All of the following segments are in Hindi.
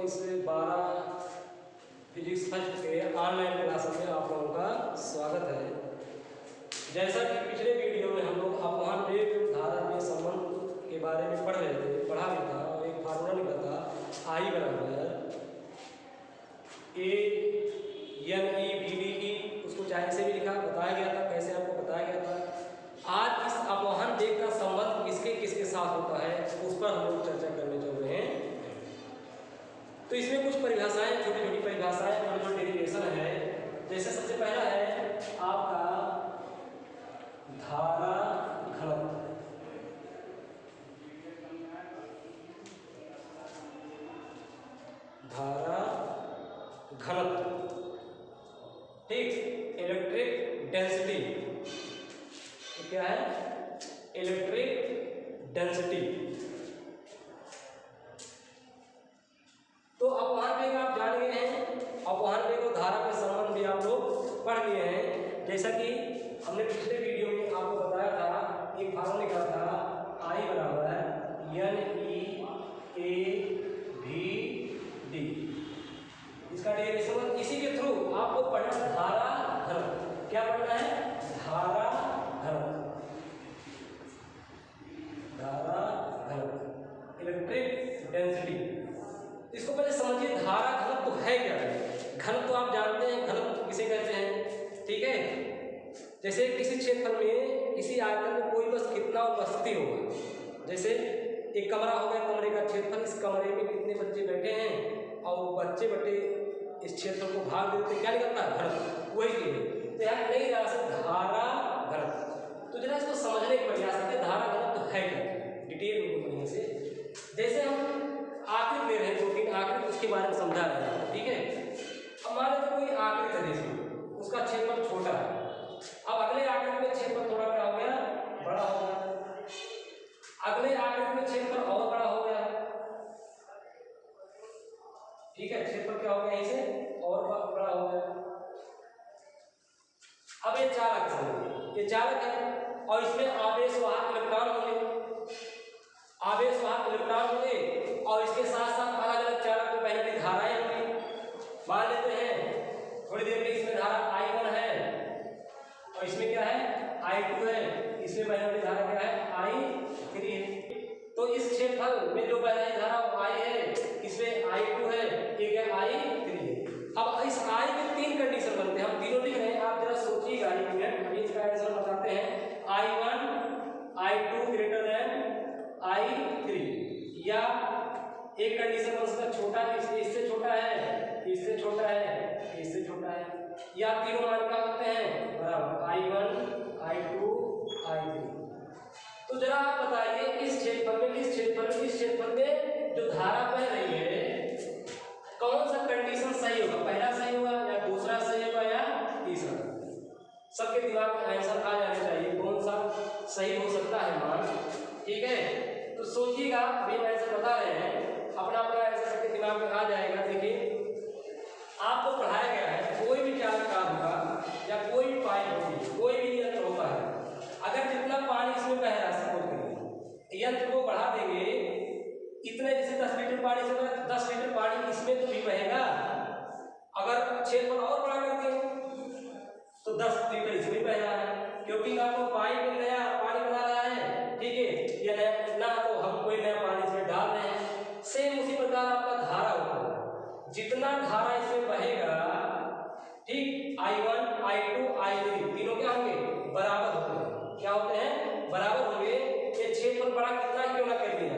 इस 12 फिजिक्स फर्स्ट के ऑनलाइन क्लास में आप लोगों का स्वागत है। जैसा कि पिछले वीडियो में हम लोग अपवहन वेग धारा के संबंध के बारे में पढ़ा भी था और एक फार्मूला लिखा था I बराबर ANEVDE, उसको चाहे से भी लिखा बताया गया था, कैसे आपको बताया गया था। आज इस अपवहन वेग का संबंध किसके किसके साथ होता है उस पर हम लोग चर्चा करने चल रहे हैं। तो इसमें कुछ परिभाषाएं, छोटी छोटी परिभाषाएं और जो डेरिवेशन है, जैसे सबसे पहला है आपका धारा घनत्व। धारा घनत्व, ठीक, इलेक्ट्रिक डेंसिटी। तो क्या है? Electric density. तो अपवहन वेग आप जान गए हैं, अपवहन वेग और धारा के संबंध भी आप लोग पढ़ लिए हैं। जैसा कि हमने पिछले वीडियो में आपको बताया था, एक फार्मूला निकाला था I बराबर NEAVD। इसका डेरिवेशन इसी के थ्रू आपको पढ़ना है धारा घनत्व। क्या पढ़ना है? धारा घनत्व। धारा घनत्व, इलेक्ट्रिक डेंसिटी। इसको पहले समझिए, धारा घनत्व तो है क्या? घनत्व तो आप जानते हैं, घनत्व किसे कहते हैं, ठीक है। जैसे किसी क्षेत्र में, किसी आयतन में कोई बस कितना उपस्थिति होगा, जैसे एक कमरा हो गया, कमरे का क्षेत्रफल, इस कमरे में कितने बच्चे बैठे हैं और बच्चे बटे इस क्षेत्र को भाग देते, क्या निकलता है? घनत्व। वही चीज तो यहाँ नहीं रहा से धारा घनत्व। तो जरा इसको समझने का प्रयास करें, धारा घनत्व तो है क्या, डिटेल में बढ़िया से। जैसे हम आकृति ले रहे हैं, 2-3 आकृति, उसके बारे में समझा रहे हैं, ठीक है। अब मान लेते कोई आकृति है, जैसे उसका क्षेत्रफल छोटा है। अब अगले आकृति में क्षेत्रफल थोड़ा क्या हो गया? बड़ा हो गया। अगले आकृति में क्षेत्रफल और बड़ा हो गया, ठीक है। क्षेत्रफल क्या हो गया? इसे और बड़ा हो गया। अब ये चालक है, ये चालक है और इसमें आवेशवाहक इलेक्ट्रॉन होंगे, आवेशवाहक इलेक्ट्रॉन होंगे और इसके साथ साथ अलग अलग चालक में पहले की धाराएं होंगी। मान लेते हैं थोड़ी देर में इसमें धारा I1 है और इसमें क्या है? I2 है। इसमें पहले वाली धारा क्या है? I3 है। तो इस क्षेत्रफल में जो पहली धारा I है, इसमें I2 है, एक है I3 है। अब इस I के 3 कंडीशन बनते हैं, हम तीनों लिख रहे हैं, आप जरा सोचिएगा एक मिनट, अभी इसका आंसर बताते हैं। I1 I2 greater than I3, या एक कंडीशन बन सकता है छोटा इससे छोटा है, इससे छोटा है, इससे छोटा है, या तीनों मान क्या होते हैं? बराबर I1 I2 I3। तो जरा आप बताइए, इस क्षेत्रफल में जो धारा बह रही है, कौन सा कंडीशन सही होगा? पहला सही होगा या दूसरा सही होगा या तीसरा? सबके दिमाग में आंसर आ जाना चाहिए, कौन सा सही हो सकता है मान, ठीक है। तो सोचिएगा, अभी मैं आंसर बता रहे हैं, अपना अपना आंसर सबके दिमाग में आ जाएगा। देखिए, आपको पढ़ाया गया है कोई भी चालक का होगा या कोई भी पाइप होगी, कोई भी यंत्र होता है, अगर जितना पानी इसमें बह रहा है, यंत्र को बढ़ा देंगे इतने, जैसे 10 लीटर पानी से 10 लीटर पानी इसमें तो भी बहेगा। अगर क्षेत्रफल और बड़ा कर देंगे तो 10 लीटर इसमें बह रहा है, क्योंकि आपको पाइप में नया पानी बना रहा है, ठीक है, या ना तो हम कोई नया पानी इसमें डाल रहे हैं। सेम उसी प्रकार आपका धारा होगा, जितना धारा इसमें बहेगा, ठीक, I1 I2 I3 तीनों क्या होंगे? बराबर होंगे। क्या होते हैं? बराबर होंगे। ये क्षेत्रफल बड़ा कितना क्यों ना कर दिया,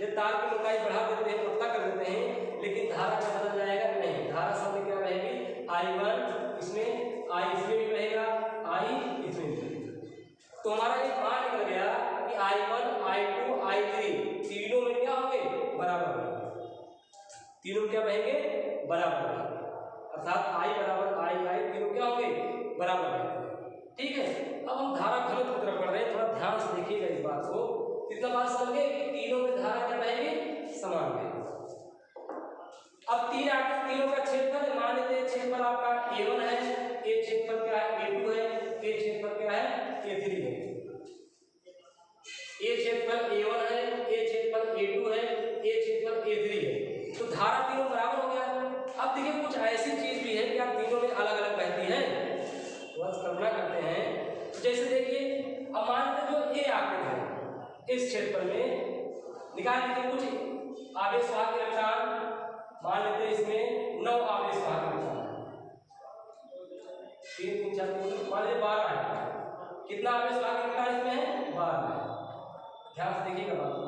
ये तार की मोटाई बढ़ा देते हैं, पतला कर देते हैं, लेकिन धारा क्या बदल जाएगा? नहीं, धारा शब्द क्या रहेगी? I1 इसमें, I इसमें भी रहेगा, I इसमें भी रहेगा। तो हमारा एक मान निकल गया कि I1 I2 I3 तीनों में क्या होंगे? बराबर होंगे। तीनों क्या बहेंगे? बराबर होंगे, अर्थात I बराबर I तीनों क्या होंगे? बराबर होंगे, ठीक है। अब हम धारा घनत्व की तरफ बढ़ रहे हैं, थोड़ा ध्यान से देखिएगा इस बात को। इतना बात समझे कि तीनों में धारा क्या बहेगी? समान बहेगी। अब तीनों का क्षेत्रफल मान लेते हैं, क्षेत्रफल आपका A1 है, एक क्षेत्रफल क्या है? A2 है, एक क्षेत्रफल क्या है? A3 है। एक क्षेत्रफल A1 है, एक क्षेत्रफल A2 है, एक क्षेत्रफल A3 है। तो धारा तीनों बराबर निकाल लीजिए कुछ आवेश वाहक इलेक्ट्रॉन, मान लेते हैं इसमें 9 आवेश वाहक इलेक्ट्रॉन, 3 3 4 मान लीजिए 12 है। कितना आवेश वाहक इलेक्ट्रॉन इसमें है? 12 है। ध्यान से देखिएगा बात को,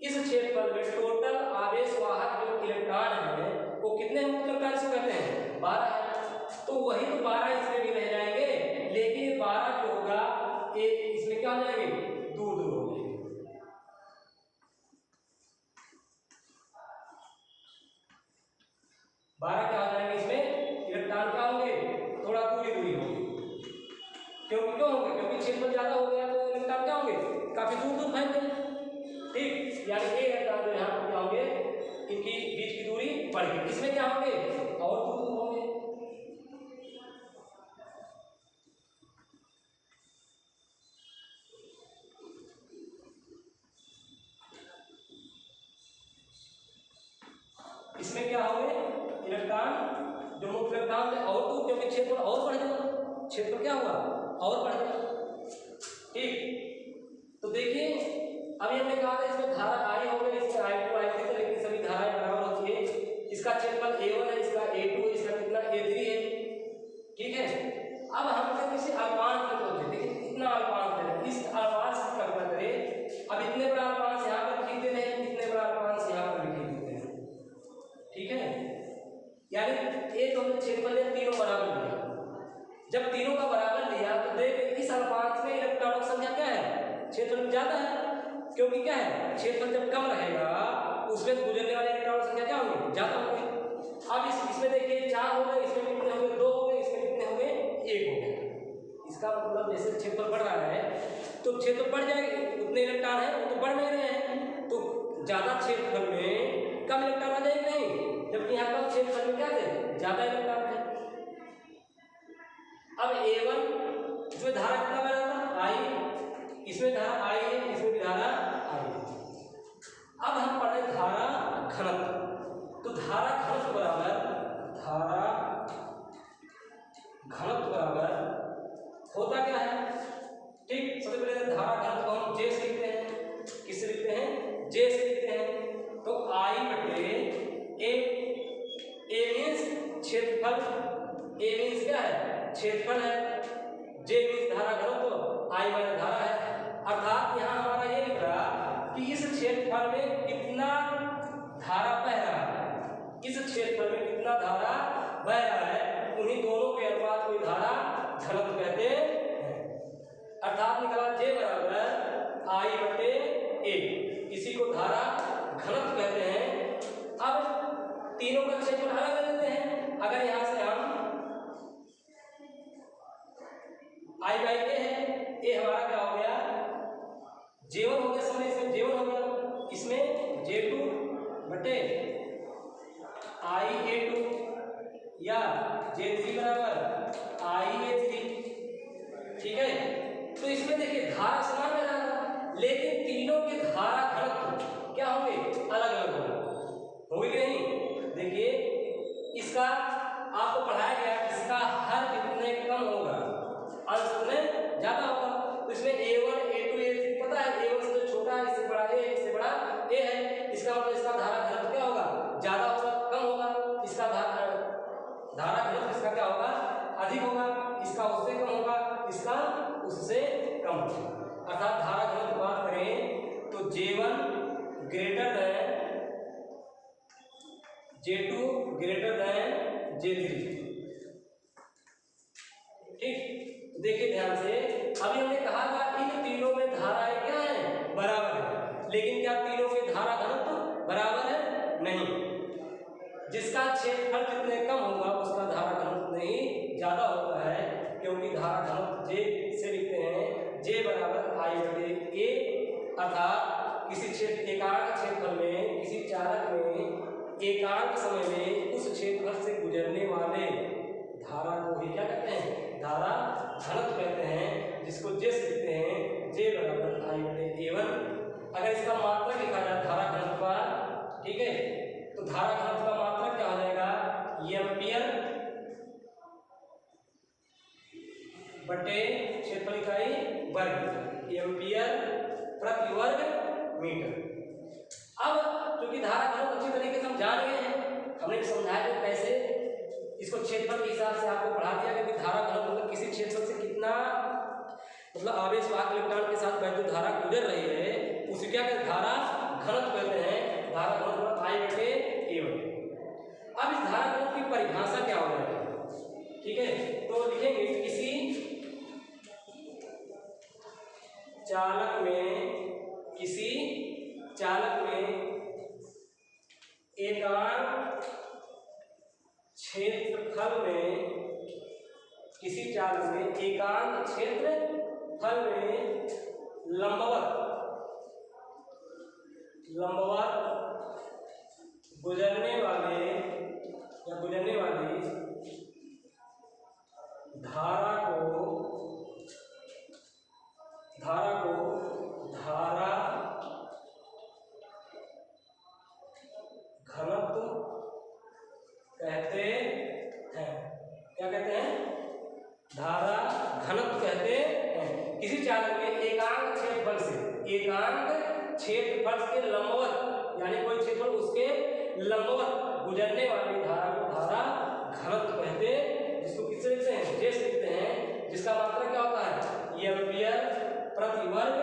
इस क्षेत्रफल में टोटल आवेश वाहक जो इलेक्ट्रॉन है वो कितने मुक्त इलेक्ट्रॉन इसको कहते हैं? 12 है। तो वही तो 12 इसमें भी रह जाएंगे, लेकिन 12 जो होगा एक इसमें क्या हो जाएंगे? दूर दूर हो जाएंगे। 12 क्या हो जाएंगे इसमें? इलेक्ट्रॉन क्या होंगे? थोड़ा दूरी दूरी होंगे। क्यों होंगे? क्योंकि क्षेत्रफल ज्यादा हो गया तो इलेक्ट्रॉन क्या होंगे? काफी दूर दूर फैल गए। ठीक, यानी ये इलेक्ट्रॉन जो यहाँ पर क्या होंगे, इनकी बीच की दूरी बढ़ गई। इसमें क्या होंगे? और दूर दूर होंगे। इसमें क्या होंगे? इलेक्ट्रॉन जो मुक्त इलेक्ट्रॉन थे और दूर, क्योंकि क्षेत्रफल और बढ़ गया। क्षेत्रफल क्या हुआ? और बढ़ गया। ठीक, तो देखिए अभी हमने कहा था इसमें धारा आई हो गई, इसमें I2 I3 था, लेकिन सभी धाराएं बराबर होती है। इसका क्षेत्रफल A1 है, इसका A2 है, इसका कितना A3 है। ठीक है, अब हम किसी अल्पांश में सोचे, देखिए इतना अल्पांश है, इस अल्पांश की कल्पना करें। अब इतने बड़ा अल्पांश यहाँ पर खींच दे रहे हैं, इतने बड़ा अल्पांश यहाँ पर भी खींच देते हैं। ठीक है, यानी एक हमने क्षेत्रफल लिया, तीनों बराबर लिया। जब तीनों का बराबर लिया तो देख इस अल्पांश में इलेक्ट्रॉनों की संख्या क्या है? क्षेत्रफल ज्यादा है, क्योंकि क्या है? क्षेत्रफल जब कम रहेगा उसमें गुजरने वाले इलेक्ट्रॉनों की संख्या क्या होंगे? ज्यादा होंगे। अब इसमें देखिए 4 हो गए, इसमें कितने हो गए? 2 हो गए, इसमें कितने हो गए? 1 हो गए। इसका मतलब जैसे क्षेत्रफल बढ़ रहा है तो क्षेत्रफल बढ़ जाएगा, उतने इलेक्ट्रॉन है वो तो बढ़ नहीं रहे हैं, तो ज्यादा क्षेत्रफल में कम इलेक्ट्रॉन आ जाएंगे नहीं, जबकि यहाँ कम क्षेत्रफल में क्या थे? ज्यादा इलेक्ट्रॉन थे। अब A1 इसमें धारा कितना बना था? I, इसमें धारा I है, इसमें भी धारा I है। अब हम पढ़े धारा घनत्व, तो धारा घनत्व बराबर होता क्या है? ठीक, सबसे पहले धारा घनत्व हम J से लिखते हैं। किससे लिखते हैं? J से लिखते हैं। तो I बटे A मीन्स क्षेत्रफल, A मीन्स क्या है? क्षेत्रफल है, J मीन्स धारा घनत्व, I माने धारा है। अर्थात यहाँ हमारा ये लिख रहा कि इस क्षेत्रफल में कितना धारा बह रहा है, इस क्षेत्रफल में कितना धारा बह रहा है, उन्हीं दोनों के अनुपात को धारा घनत्व कहते हैं। अर्थात निकला J बराबर I बटे A, इसी को धारा घनत्व कहते हैं। अब तीनों का क्षेत्रफल अलग कर देते हैं। अगर यहाँ से हम I बाई A है, A हमारा क्या हो गया? J1 हो गया, सॉरी इसमें J1 हो गया, इसमें J2 बटे IA2 या J3 बराबर IA3। ठीक है, तो इसमें देखिए धारा समान है ना, लेकिन तीनों के धारा घनत्व क्या होंगे? अलग अलग होंगे कि नहीं? देखिए इसका आपको पढ़ाया गया, इसका हर कितने कम होगा अंश उतने ज्यादा होगा। तो इसमें A1 A2 A3 पता है, A1 से जो छोटा है इससे बड़ा A, इससे बड़ा A है, इसका मतलब इसका धारा घनत्व क्या होगा? ज्यादा होगा, कम होगा? इसका धारा घनत्व इसका क्या होगा? अधिक होगा। इसका उससे कम होगा, इसका उससे कम होगा। अर्थात धारा घनत्व की बात करें तो J1 greater than J2 greater than J3। ठीक, देखिए ध्यान से, अभी हमने कहा था इन तीनों में धाराएं क्या है? बराबर है, लेकिन क्या तीनों के धारा घनत्व बराबर है? नहीं। जिसका क्षेत्रफल जितने कम होगा उसका धारा घनत्व नहीं ज्यादा होता है, क्योंकि धारा घनत्व J से लिखते हैं J बराबर I बटे A। अर्थात किसी क्षेत्र एकांक क्षेत्रफल में, किसी चालक में एकांक समय में उस क्षेत्रफल से गुजरने वाले धारा को ही क्या कहते हैं? धारा घनत्व कहते हैं, जिसको J से लिखते हैं J बराबर I बटे A1। अगर इसका मात्रक लिखा जाए धारा घनत्व का, ठीक है, तो धारा घनत्व का मात्रक क्या हो जाएगा? एम्पियर बटे क्षेत्रफल इकाई वर्ग, एम्पियर प्रति वर्ग मीटर। अब क्योंकि धारा घनत्व अच्छी तरीके से हम जान गए हैं, हमने समझाया कि कैसे इसको क्षेत्रफल के हिसाब से आपको पढ़ा दिया कि धारा घनत्व मतलब किसी क्षेत्रफल से कितना मतलब आवेश वाहक इलेक्ट्रॉन के साथ वैद्युत धारा गुजर रही है, उसे क्या कहते हैं, धारा घनत्व कहते हैं। धारा घनत्व I/A होती है। अब इस धारा घनत्व की परिभाषा क्या हो रही है, ठीक है, तो लिखेंगे किसी चालक में एकांक क्षेत्रफल में लंबवत गुजरने वाली धारा को धारा घनत्व कहते हैं। क्या कहते हैं, धारा घनत्व कहते हैं। किसी चालक में एकांक क्षेत्रफल के लंबवत, यानी कोई क्षेत्रफल उसके लंबवत गुजरने वाली धारा को धारा घनत्व कहते हैं। जिसको किससे लिखते हैं, जे से लिखते हैं, जिसका मात्रा क्या होता है, एम्पियर प्रति वर्ग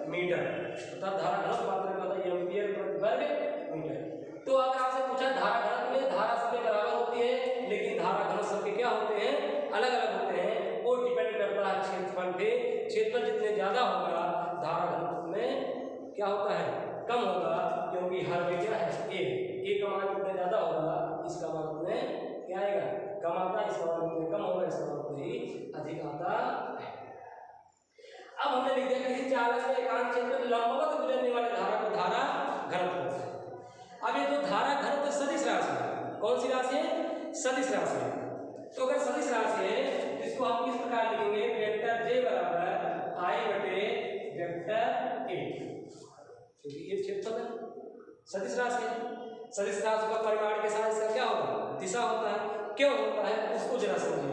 मीटर। अर्थात धारा घनत्व मात्रा क्या होता है, एम्पियर प्रति वर्ग मीटर। तो अगर आपसे पूछा धारा घनत्व में धारा सबके बराबर होती है, लेकिन धारा घनत्व सबके क्या होते हैं, अलग अलग होते हैं। वो डिपेंड करता है क्षेत्रफल पे। क्षेत्रफल जितने ज्यादा होगा धारा घनत्व में क्या होता है, कम होगा, क्योंकि हर में क्या है, ए का मान जितना ज्यादा होगा इसका मान उतने क्या आएगा, कम आता है, इसका मान उतने कम होगा, इसका मान उतने ही अधिक आता है। अब हमने लिख दिया किसी चालक में एकांक क्षेत्र में लंबवत गुजरने वाली धारा को धारा घनत्व। अब ये जो धारा घनत्व सदिश राशि है, कौन सी राशि है, सदिश राशि है। तो अगर सदिश राशि है तो इसको हम किस प्रकार लिखेंगे, वेक्टर जे बराबर I/वेक्टर ए, क्योंकि ये क्षेत्रफल है, सदिश राशि है। सदिश राशि का परिमाण के साथ इसका क्या होगा, दिशा होता है। क्यों होता है उसको जरा समझिए।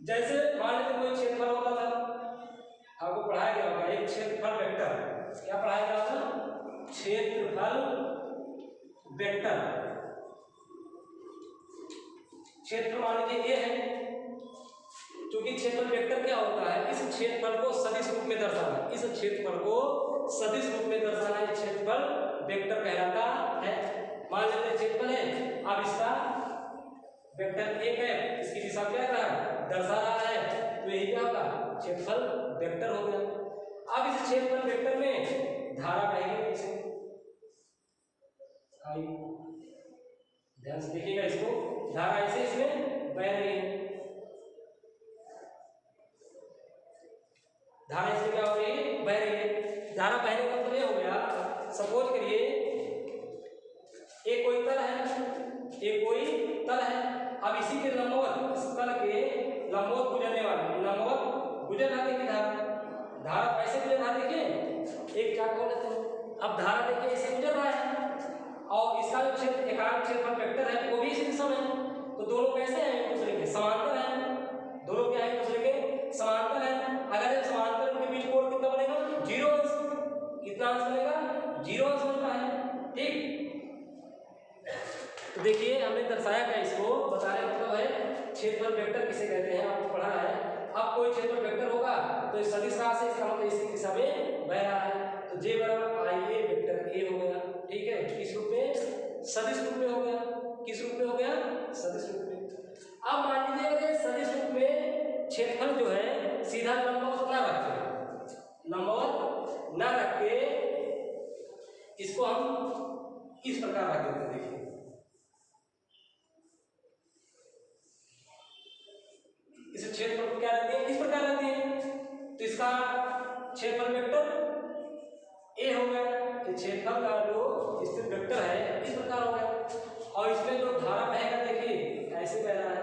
जैसे मान लीजिए कोई क्षेत्रफल होता था, आपको पढ़ाया गया होगा एक क्षेत्रफल वेक्टर। क्या पढ़ाया गया था, क्षेत्रफल वेक्टर। क्षेत्र मान लीजिए ए है, क्योंकि क्षेत्रफल वेक्टर क्या होता है, इस क्षेत्रफल को सदिश रूप में दर्शाना, इस क्षेत्रफल को सदिश रूप में दर्शाना ये क्षेत्रफल वेक्टर कहलाता है। मान लेते क्षेत्रफल है, अब इसका वेक्टर एक है, इसकी दिशा क्या कर रहा है, दर्शा रहा है, तो यही क्या होगा, क्षेत्रफल वेक्टर हो गया। अब इस क्षेत्रफल वेक्टर में धारा बहेगी कैसे, ध्यान से देखिएगा इसको, धारा ऐसे इसमें बह रही है। धारा इसमें क्या हो रही है, बह रही है। धारा बहने का मतलब ये हो गया, सपोज करिए एक कोई तल है, अब इसी के लंबवत, इस तल के लंबवत गुजरने वाली, लंबवत गुजर रहा देखिए धारा कैसे गुजर रहा देखिए, एक चार्ट को लेते हैं। अब धारा देखिए ऐसे गुजर रहा है, और इसका जो क्षेत्र एकांक क्षेत्रफल वेक्टर है वो भी इसी दिशा में है। तो दोनों कैसे हैं, एक दूसरे के समांतर हैं, दोनों क्या है, एक दूसरे के समांतर हैं। अगर ये समांतर उनके बीच कोण कितना बनेगा, 0 अंश। कितना अंश बनेगा, 0 अंश बनता है, ठीक। तो देखिए हमने दर्शाया क्या, इसको बताने का मतलब है क्षेत्रफल वेक्टर किसे कहते हैं, आपको पढ़ा है। अब कोई क्षेत्रफल वेक्टर होगा तो इस सदिश राशि इसका मतलब इसी दिशा में बह रहा है, तो जे बराबर I/A वेक्टर ए हो गया, ठीक है। किस रूप में, सदिश रूप में हो गया। किस रूप में हो गया, सदिश रूप में। अब मान लीजिए अगर सदिश रूप में क्षेत्रफल जो है सीधा लंबवत ना रख के इसको हम इस प्रकार रख देते हैं। देखिए इस क्षेत्रफल को क्या रखते हैं, इस प्रकार रखते हैं, तो इसका क्षेत्रफल वेक्टर ए हो गया। क्षेत्रफल का जो स्थिर वेक्टर है इस प्रकार हो गया, और इसमें जो धारा बहेगा देखिए ऐसे बह रहा है।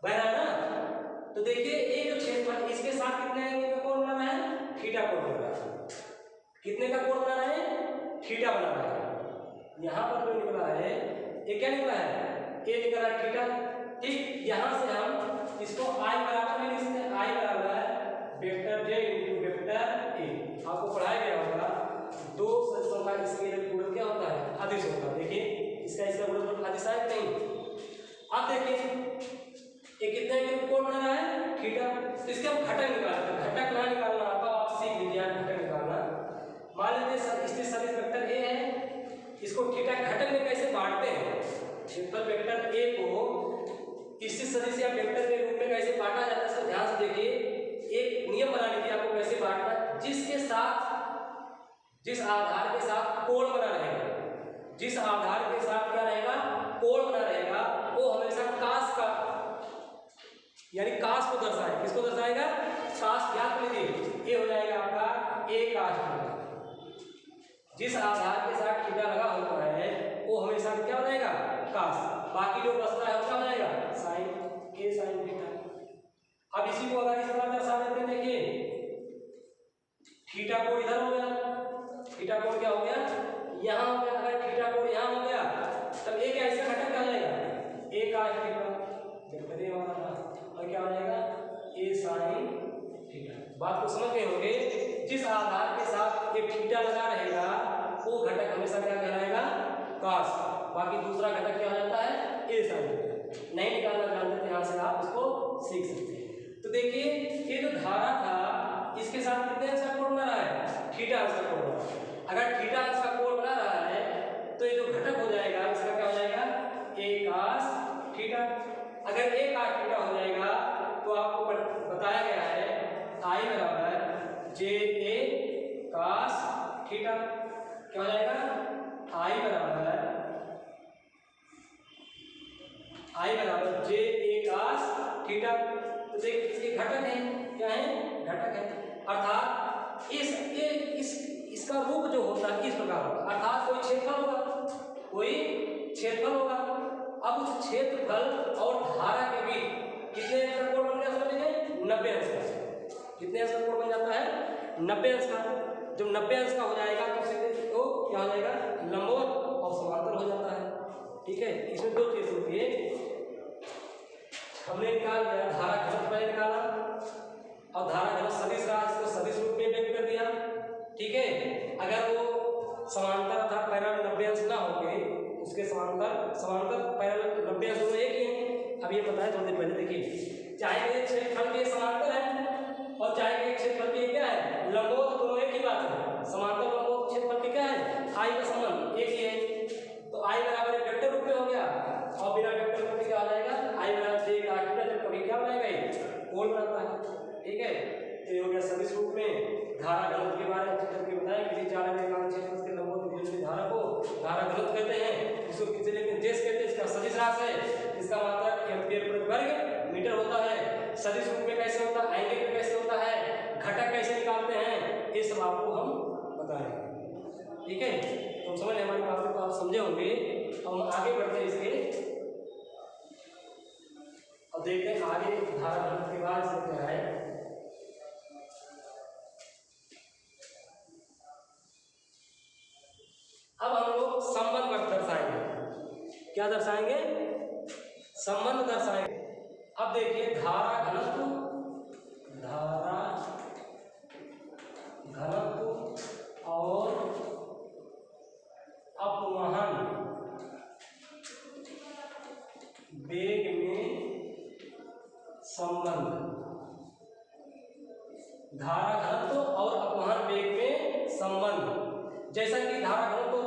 बह रहा है ना, तो देखिए ये जो क्षेत्रफल इसके साथ कितने एंगल का कोण बना है, थीटा कोण बना है। कितने का कोण बना है, थीटा बना है। यहाँ पर जो निकला है ये क्या निकला है, ये निकला है थीटा, ठीक, यहाँ से हम इसको I बराबर में लिख सकते हैं, I बराबर vector J into vector A। आपको पढ़ाया गया होगा दो सदिशों का स्केलर गुणन क्या होता है, अदिश होता है। देखिए इसका गुणनफल अदिश है कि नहीं। अब देखिए ये कितने के कोण बना रहा है, थीटा। तो इसके हम घटक निकालते हैं, घटक ना निकालना आता आप सीख लीजिए घटक निकालना। मान लीजिए स्थिर सदिश वेक्टर A है, इसको थीटा घटक में कैसे बांटते हैं, सिंपल वेक्टर A को स्थिर सदिश या वेक्टर के रूप में कैसे बांटा जाता है, इसको ध्यान से देखिए। एक नियम बना लीजिए आपको कैसे बांटना है। जिसके साथ जिस आधार के साथ कोण बना रहेगा, जिस आधार के साथ क्या रहेगा, कोण बना रहेगा, वो हमेशा काश का यानी काश को दर्शाएगा। किसको दर्शाएगा, काश। याद लीजिए ये हो जाएगा आपका A काश थीटा। जिस आधार के साथ थीटा लगा होता है वो हमेशा क्या हो जाएगा, काश। बाकी जो बचता है वो क्या हो जाएगा, साइन, A साइन थीटा। अब इसी को अगर इस तरह दर्शा देते हैं, देखिए थीटा कोण इधर हो गया, थीटा कोण क्या हो गया, यहाँ हो गया। अगर थीटा कोण यहाँ हो गया तब A क्या इसका घटक क्या हो जाएगा, A काश थीटा, वेक्टर A वाला था, और क्या हो जाएगा A साइन थीटा। बात को समझ गए होंगे। जिस आधार के साथ एक थीटा लगा रहेगा वो घटक हमेशा क्या कहलाएगा, काश। बाकी दूसरा घटक क्या हो जाता है, A साइन थीटा। नहीं निकालना जानते थे, यहाँ से आप उसको सीख सकते हैं। तो देखिए ये जो धारा था इसके साथ कितने अंश का कोण बना रहा है, थीटा अंश का कोण बना रहा है। अगर थीटा अंश का कोण बना रहा है तो ये जो घटक हो जाएगा इसका क्या हो जाएगा, A cos थीटा। अगर A cos थीटा हो जाएगा तो आपको बताया गया है I बराबर जे ए cos थीटा। क्या हो जाएगा, I बराबर जे ए cos थीटा। तो देखिए इसके घटक हैं, क्या है, घटक है। अर्थात इसका रूप जो होता है इस प्रकार होगा, अर्थात कोई क्षेत्रफल होगा, कोई क्षेत्रफल होगा। अब उस क्षेत्रफल और धारा के बीच कितने अंश का कोण बन गया, समझिए 90 अंश का। कितने अंश का कोण बन जाता है, 90 अंश का। जब 90 अंश का हो जाएगा तो क्या हो जाएगा, लंबवत और समांतर हो जाता है। ठीक है, इसमें दो चीज होती है। हमने निकाल लिया धारा घनत्व पहले निकाला, और धारा घनत्व सदिश रहा, इसको सदिश रूप में व्यक्त कर दिया। ठीक है, अगर वो समांतर अर्थात पैरेलल 90 अंश ना होंगे, उसके समांतर पैरेलल 90 अंश दोनों एक ही हैं। अब ये बताया थोड़ी देर पहले, देखिए चाहे एक क्षेत्रफल के समांतर है और चाहे एक क्षेत्रफल के क्या है, लंबवत, दोनों एक ही बात है। समांतर लंबवत क्षेत्रफल के क्या है, I का संबंध एक ही है। तो I बराबर एक वेक्टर रूप में हो गया, और बिना वेक्टर रूप में क्या आ जाएगा, I बराबर जे cos थीटा। जब कभी क्या बनाएगा, कोण बनाता है। ठीक है, तो ये हो गया सदिश रूप में धारा घनत्व के बारे में करके बताया। किसी चालक के कारण क्षेत्र के लंबवत विद्युत धारा को धारा घनत्व कहते हैं, इसको किसी लेकिन देश कहते हैं। इसका सदिश राशि है, इसका मात्रक एम्पीयर प्रति वर्ग मीटर होता है। सदिश रूप में कैसे होता है, एंगल में कैसे होता है, घटक कैसे निकालते हैं, ये सब आपको हम बताएंगे। ठीक है, तो समझ हमारी बात को आप समझे होंगे। हम आगे बढ़ते हैं इसके और देखते हैं आगे धारा घनत्व के बाद से क्या है। अब हम लोग संबंध दर्शाएंगे। क्या दर्शाएंगे, संबंध दर्शाएंगे। अब देखिए धारा घनत्व और अपवहन वेग में संबंध। धारा घनत्व और अपवहन वेग में संबंध। जैसा कि धारा घनत्व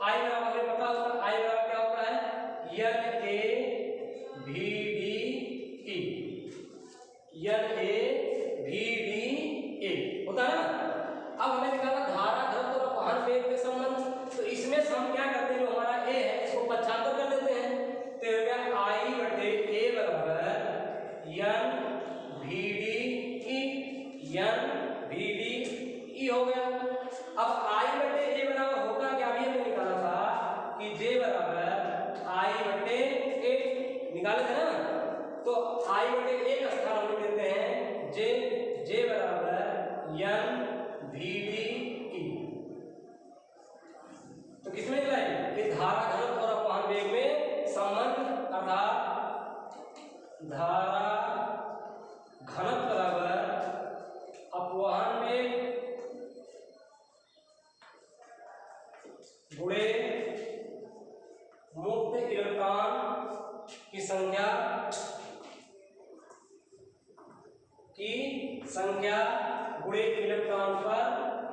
I बराबर हमें पता होगा, I बराबर क्या होता है, NaVdA होता है ना। अब हमें निकाला धारा घनत्व और अपवहन वेग में संबंध। तो इसमें से हम क्या करते हैं, जो हमारा A है इसको पक्षांतर कर देते हैं। तो हो गया I/A बराबर NVDE हो गया। अब I/A बराबर होगा क्या, अभी हमने निकाला था कि J बराबर I/A निकाले थे ना। तो I/A का स्थान हम देते हैं J बराबर NVDE। तो किसमें निकला है, कि धारा घनत्व और अपवहन वेग में संबंध, अर्थात की संख्या गुणे इलेक्ट्रॉन पर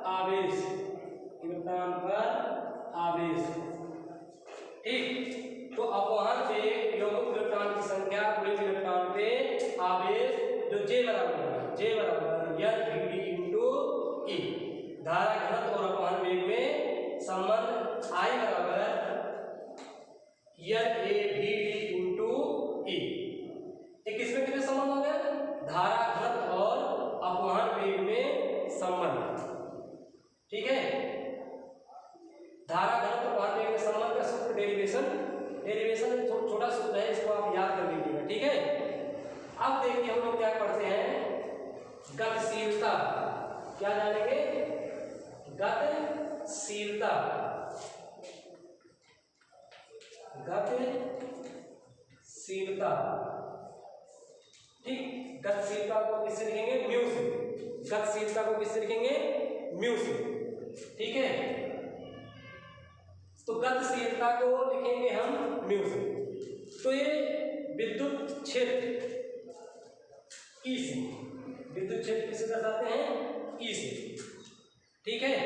आवेश, इलेक्ट्रॉन पर आवेश। ठीक, तो अपवहन वेग यौगिक इलेक्ट्रॉन की संख्या गुणे इलेक्ट्रॉन पे आवेश जो J बराबर N/V/d इंटू E। धारा घनत्व और अपवहन वेग में संबंध I बराबर N/A/V/d इंटू E। किसमें कितने संबंध हो गए? धारा घनत्व और अपवहन वेग में संबंध। ठीक है, धारा घनत्व अपवहन वेग में संबंध का सूत्र डेरिवेशन छोटा सूत्र है, इसको आप याद कर लीजिएगा। ठीक है, अब देखिए हम लोग क्या पढ़ते हैं, गतिशीलता। क्या जानेंगे? गतिशीलता। गतिशीलता, ठीक, गतिशीलता को किससे लिखेंगे? म्यू से। गतिशीलता को किससे लिखेंगे? म्यू से। ठीक है, तो गतिशीलता को लिखेंगे हम म्यू से। तो ये विद्युत क्षेत्र ई से, विद्युत क्षेत्र किसे दर्शाते हैं? ई से। ठीक है,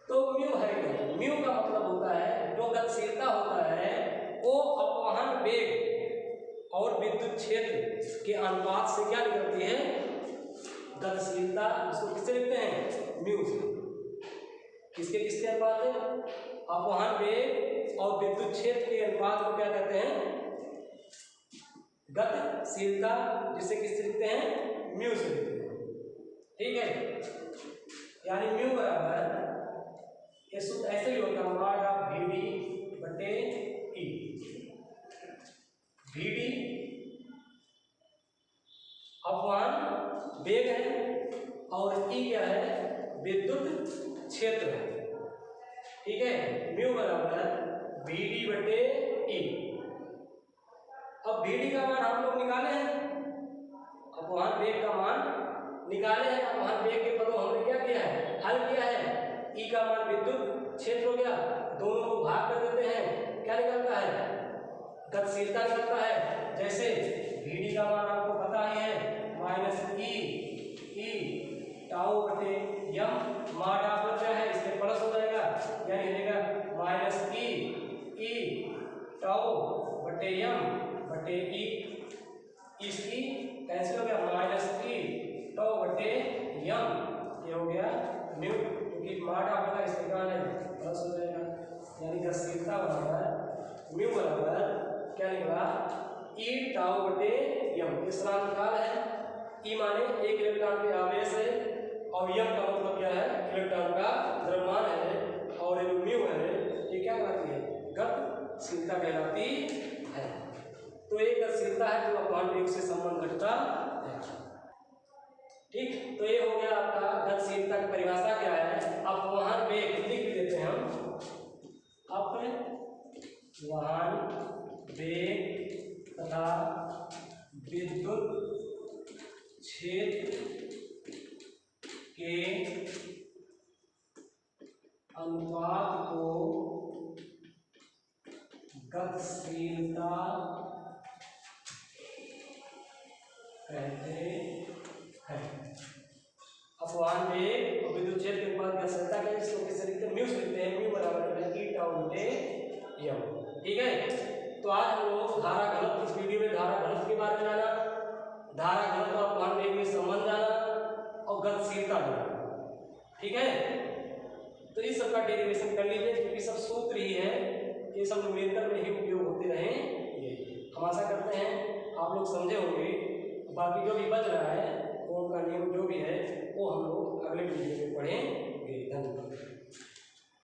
तो म्यू है क्या? म्यू का मतलब होता है, जो गतिशीलता होता है वो अपवहन वेग और विद्युत क्षेत्र के अनुपात से क्या निकलती है? गतिशीलता। उसको किससे लिखते हैं? म्यू से। किसके अनुपात है? अपवहन वेग और विद्युत क्षेत्र के अनुपात को क्या कहते हैं? गतिशीलता, जिसे किससे लिखते हैं? म्यू से लिखते हैं। ठीक है, यानी म्यू बराबर, ये सूत्र ऐसे ही होता है, माड ऑफ VD बटे E। VD अपवहन वेग है और E क्या है? विद्युत क्षेत्र है। ठीक है, म्यू बराबर VD बटे E। अब VD का मान हम लोग निकाले हैं, अपवहन वेग का मान निकाले हैं। अपवहन वेग के पदों हमने क्या किया है? हल किया है। E का मान विद्युत क्षेत्र हो गया, दोनों को भाग कर देते हैं, क्या निकलता है? गतिशीलता निकलता है। जैसे VD का मान आपको पता ही है, -E टाउ बटे m। माड आपका क्या है? इसमें प्लस हो जाएगा, यानी मिलेगा -E टाउ बटे m बटे E। इस E कैंसिल हो गया, -E टाउ बटे m, ये हो गया म्यू, क्योंकि माड आपका इस प्रकार है, प्लस हो जाएगा, यानी गतिशीलता बराबर म्यू बराबर क्या निकला? E टाउ बटे m। इस तरह निकाल है। E माने एक इलेक्ट्रॉन के आवेश है और m का मतलब क्या है? इलेक्ट्रॉन का द्रव्यमान है, और ये म्यू है, ये क्या कहलाती है? गतिशीलता कहलाती है। तो एक गतिशीलता है जो अपवहन वेग से संबंध रखता है। ठीक, तो ये हो गया आपका गतिशीलता की परिभाषा क्या है? अपवहन वेग लिख देते हैं हम, अपवहन वेग तथा विद्युत क्षेत्र के अनुपात को गतिशीलता कहते हैं। अपवहन वेग और विद्युत क्षेत्र के अनुपात गतिशीलता के, इसको किससे लिखते हैं? म्यू से लिखते हैं। म्यू बराबर है E टाउ बटे m। ठीक है, तो आज हम लोग धारा घनत्व, इस वीडियो में धारा घनत्व के बारे में जाना, धारा घनत्व और अपवहन वेग में संबंध जाना और गतिशीलता जाना। ठीक है, तो इस सब का डेरिवेशन कर लीजिए, क्योंकि सब सूत्र ही है, ये सब न्यूमेरिकल में ही उपयोग होते रहेंगे। हम आशा करते हैं आप लोग समझे होंगे। बाकी जो भी बच रहा है, कौन का नियम जो भी है, वो हम लोग अगले वीडियो में पढ़ेंगे। धन्यवाद।